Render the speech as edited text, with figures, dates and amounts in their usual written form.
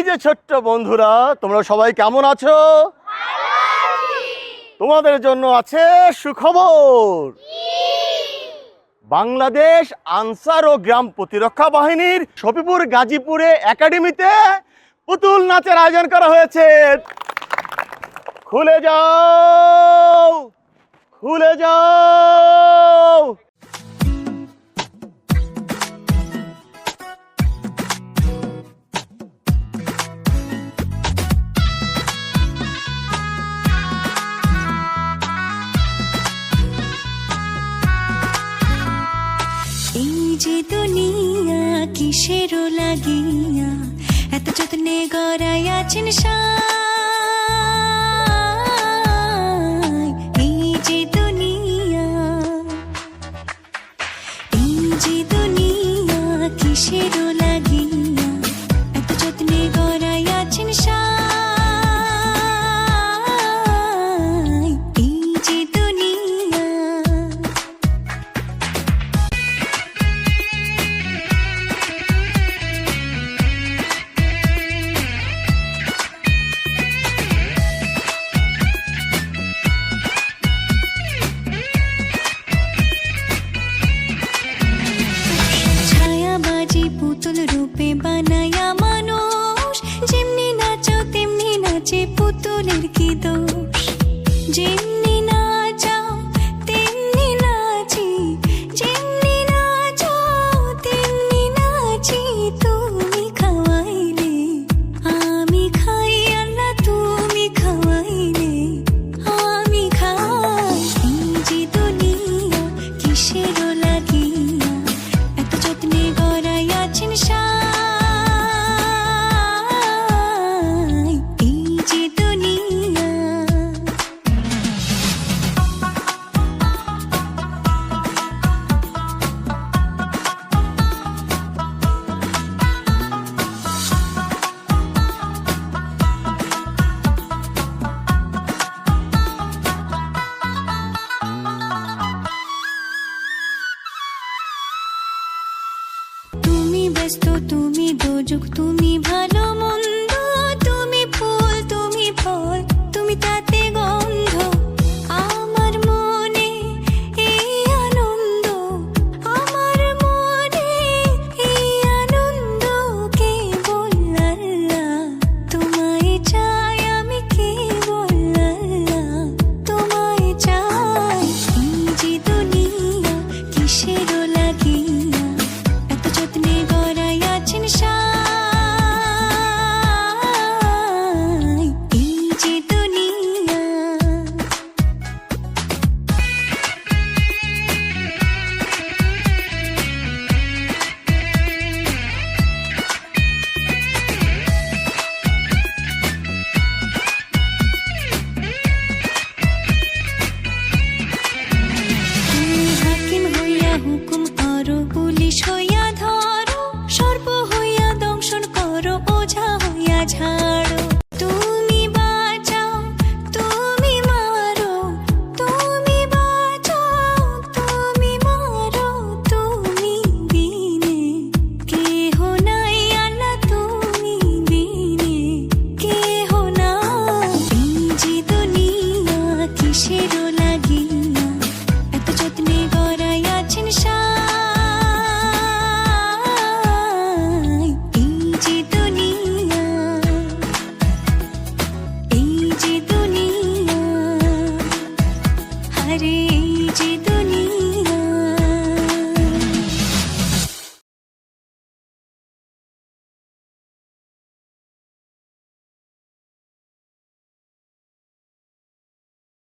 যে ছোট্ট বন্ধুরা, তোমরা সবাই কেমন আছো? তোমাদের জন্য আছে সুখবর। বাংলাদেশ আনসার ও গ্রাম প্রতিরক্ষা বাহিনীর শফিপুর গাজীপুরে একাডেমিতে পুতুল নাচের আয়োজন করা হয়েছে। খুলে যাও, খুলে যাও। যে দুনিয়া কিসের লাগিয়া এত যত্নে গড়াইয়াছেন এই যে দুনিয়া কিসের লাগিয়া এত যত্নে গড়াইয়াছেন এই যে দুনিয়া। পুতুল রূপে বানায়া মানুষ, যেমনি নাচো তেমনি নাচে পুতুলের কি দোষ। যেমনি নাচাও তেমনি নাচি, যেমনি নাচো তেমনি নাচি। তুমি খাওয়াইলে আমি খাই, আল্লাহ তুমি খাওয়াইলে আমি খাই। এই যে দুনিয়া কিসের লাগিয়া এত যত্নে গড়াইয়াছেন এই যে দুনিয়া। তুমি ব্যস্ত, তুমি দোজক, তুমি ভালো মন্দ, তুমি ফুল, তুমি ফল, তুমি তাতে গন্ধ। আমার মনে এই আনন্দ, আমার মনে এই আনন্দ। কেবল আল্লাহ তোমায় চাই, আমি কেবল আল্লাহ তোমায় চাই। এই যে দুনিয়া কিসের লাগিয়া এত যত্নে গড়াইয়াছেন এই যে দুনিয়া। তুমি হাকিম হইয়া হুকুম করো, পুলিশ হইয়া ধরো, সর্প হইয়া দংশন করো, ওঝা হইয়া ঝাড়ো। তুমি বাঁচাও, তুমি মারো, তুমি বাঁচাও, তুমি মারো। তুমি বিনে কেহ নাই, আল্লাহ তুমি বিনে কেহ নাই। এই যে দুনিয়া কিসের লাগিয়া এত যত্নে গড়াইয়াছেন এই যে দুনিয়া, এই যে দুনিয়া। হরে